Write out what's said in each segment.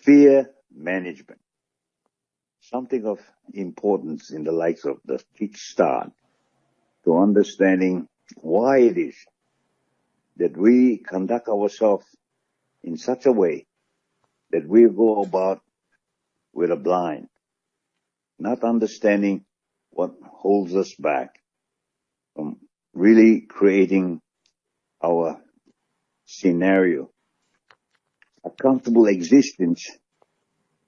Fear management. Something of importance in the likes of the kickstart to understanding why it is that we conduct ourselves in such a way that we go about with a blind, not understanding what holds us back from really creating our scenario, a comfortable existence,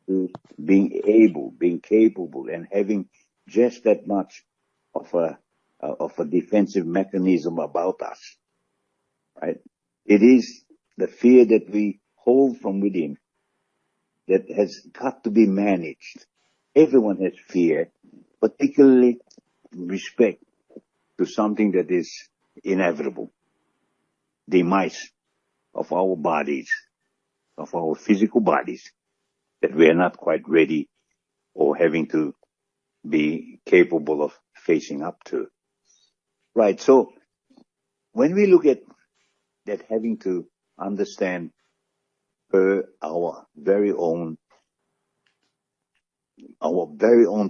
to being capable, and having just that much of a defensive mechanism about us, right? It is the fear that we hold from within that has got to be managed. Everyone has fear, particularly respect to something that is inevitable. Demise of our bodies, of our physical bodies, that we are not quite ready or having to be capable of facing up to. Right, so when we look at that, having to understand our very own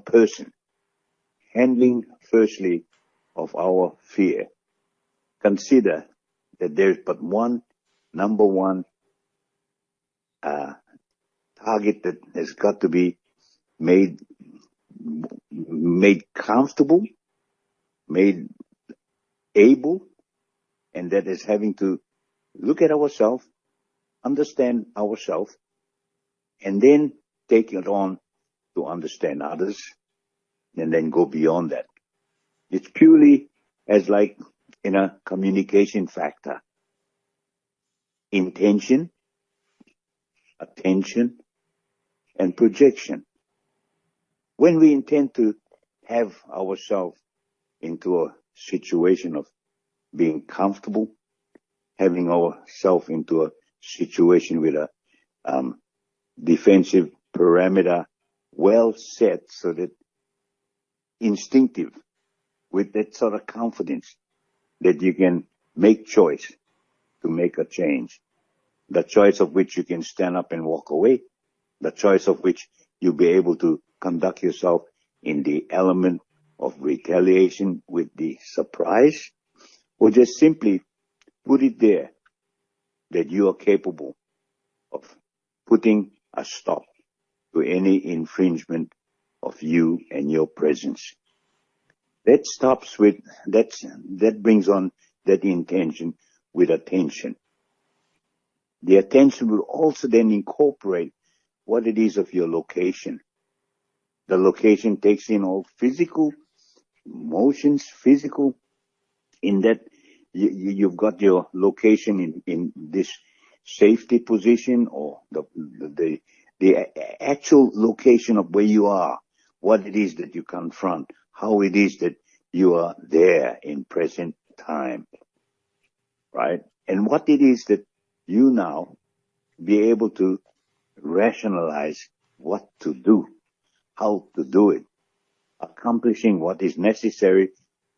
person, handling firstly of our fear, consider that there's but one number one target that has got to be made comfortable, made able, and that is having to look at ourselves, understand ourselves, and then take it on to understand others, and then go beyond that. It's purely as like in a communication factor. Intention, attention, and projection. When we intend to have ourselves into a situation of being comfortable, having ourselves into a situation with a defensive parameter well set, so that instinctive, with that sort of confidence that you can make choice to make a change, the choice of which you can stand up and walk away, the choice of which you'll be able to conduct yourself in the element of retaliation with the surprise, or just simply put it there that you are capable of putting a stop to any infringement of you and your presence. That brings on that intention with attention. The attention will also then incorporate what it is of your location. The location takes in all physical motions, in that you've got your location in this safety position, or the actual location of where you are, what it is that you confront, how it is that you are there in present time, right? And what it is that you now be able to rationalize what to do, how to do it, accomplishing what is necessary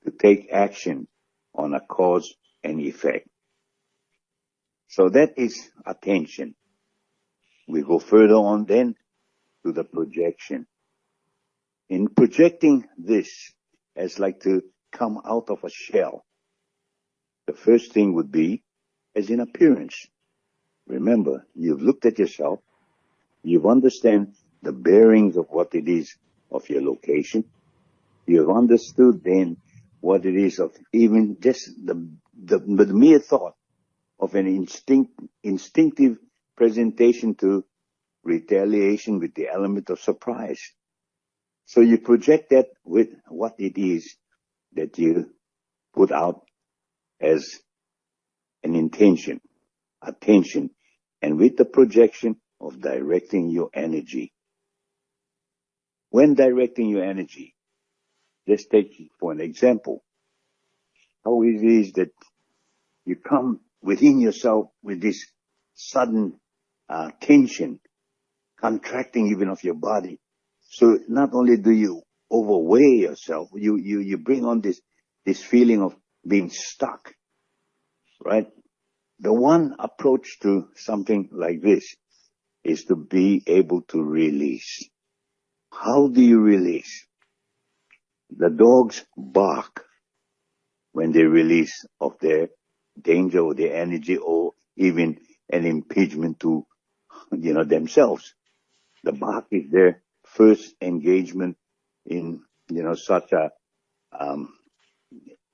to take action on a cause and effect. So that is attention. We go further on then to the projection. In projecting this as like to come out of a shell, the first thing would be as in appearance. Remember, you've looked at yourself, you've understand the bearings of what it is of your location, you've understood then what it is of even just the mere thought of an instinctive presentation to retaliation with the element of surprise. So you project that with what it is that you put out as an intention, attention, and with the projection of directing your energy. When directing your energy, let's take for an example how it is that you come within yourself with this sudden tension, contracting even of your body. So not only do you overweigh yourself, you bring on this feeling of being stuck, right? The one approach to something like this is to be able to release. How do you release? The dogs bark when they release of their danger or their energy or even an impingement to, themselves. The bark is their first engagement in, such a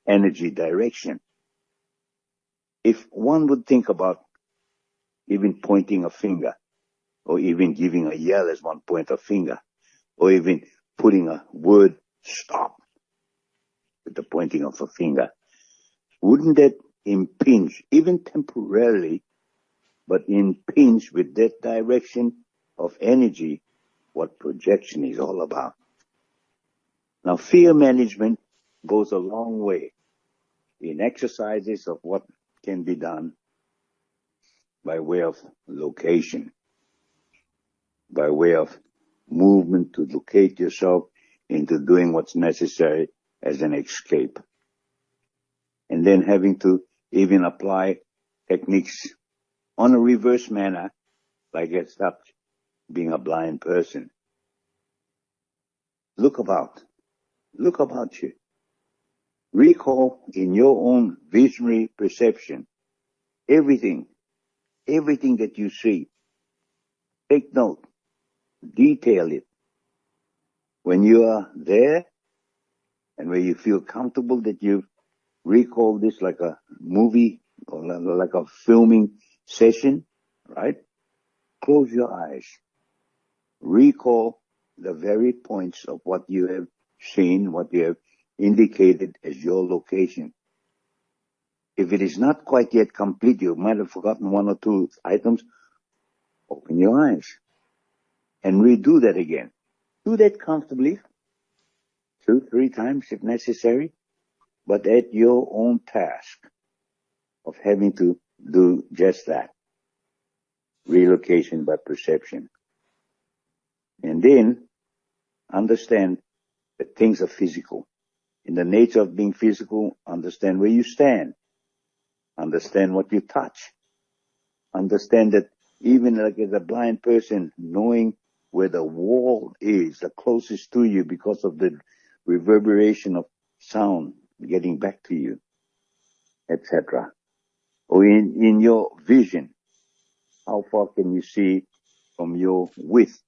energy direction. If one would think about even pointing a finger, or even giving a yell as one point a finger, or even putting a word stop with the pointing of a finger, wouldn't that impinge, even temporarily, but impinge with that direction of energy, what projection is all about? Now, fear management goes a long way in exercises of what can be done by way of location, by way of movement to locate yourself into doing what's necessary as an escape. And then having to even apply techniques on a reverse manner, like as such, being a blind person. Look about you. Recall in your own visionary perception everything that you see. Take note, detail it. When you are there and where you feel comfortable that you've recalled this like a movie or like a filming session, right? Close your eyes. Recall the very points of what you have seen, what you have indicated as your location. If it is not quite yet complete, you might have forgotten one or two items, open your eyes and redo that again. Do that comfortably, 2-3 times if necessary, but at your own task of having to do just that. Relocation by perception. And then understand that things are physical. In the nature of being physical, understand where you stand. Understand what you touch. Understand that even like as a blind person, knowing where the wall is, the closest to you because of the reverberation of sound getting back to you, etc. Or in your vision, how far can you see from your width,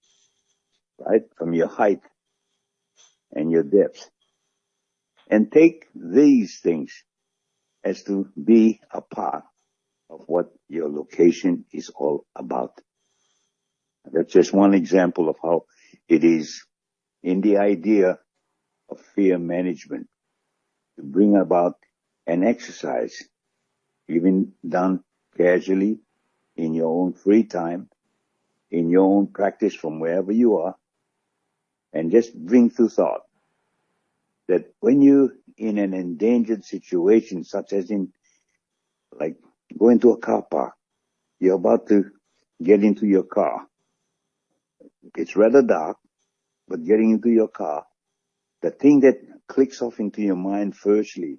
right? From your height and your depth. And take these things as to be a part of what your location is all about. That's just one example of how it is in the idea of fear management to bring about an exercise, even done casually in your own free time, in your own practice from wherever you are, and just bring to thought that when you're in an endangered situation, such as in, like, going to a car park, you're about to get into your car. It's rather dark, but getting into your car, the thing that clicks off into your mind firstly,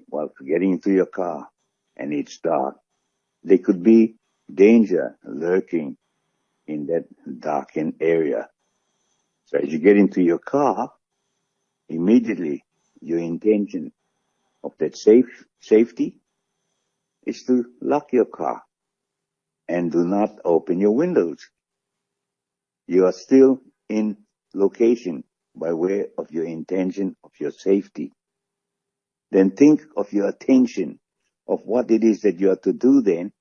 while getting into your car, and it's dark, there could be danger lurking in that darkened area. So as you get into your car, immediately your intention of that safety is to lock your car and do not open your windows. You are still in location by way of your intention of your safety. Then think of your attention of what it is that you are to do then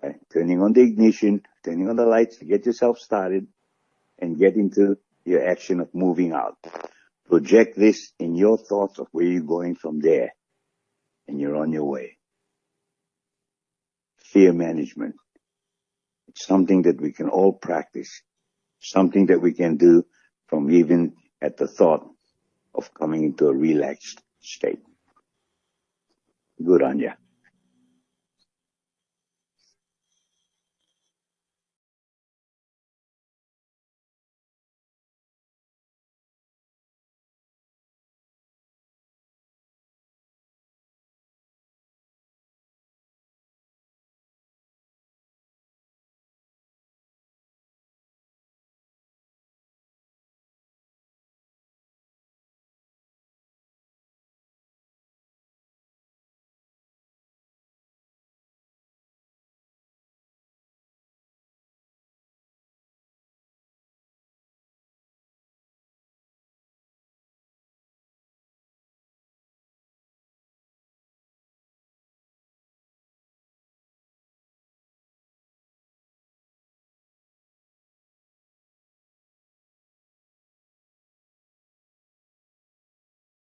by turning on the ignition, turning on the lights to get yourself started and get into your action of moving out. Project this in your thoughts of where you're going from there, and you're on your way. Fear management. It's something that we can all practice, something that we can do from even at the thought of coming into a relaxed state. Good on ya.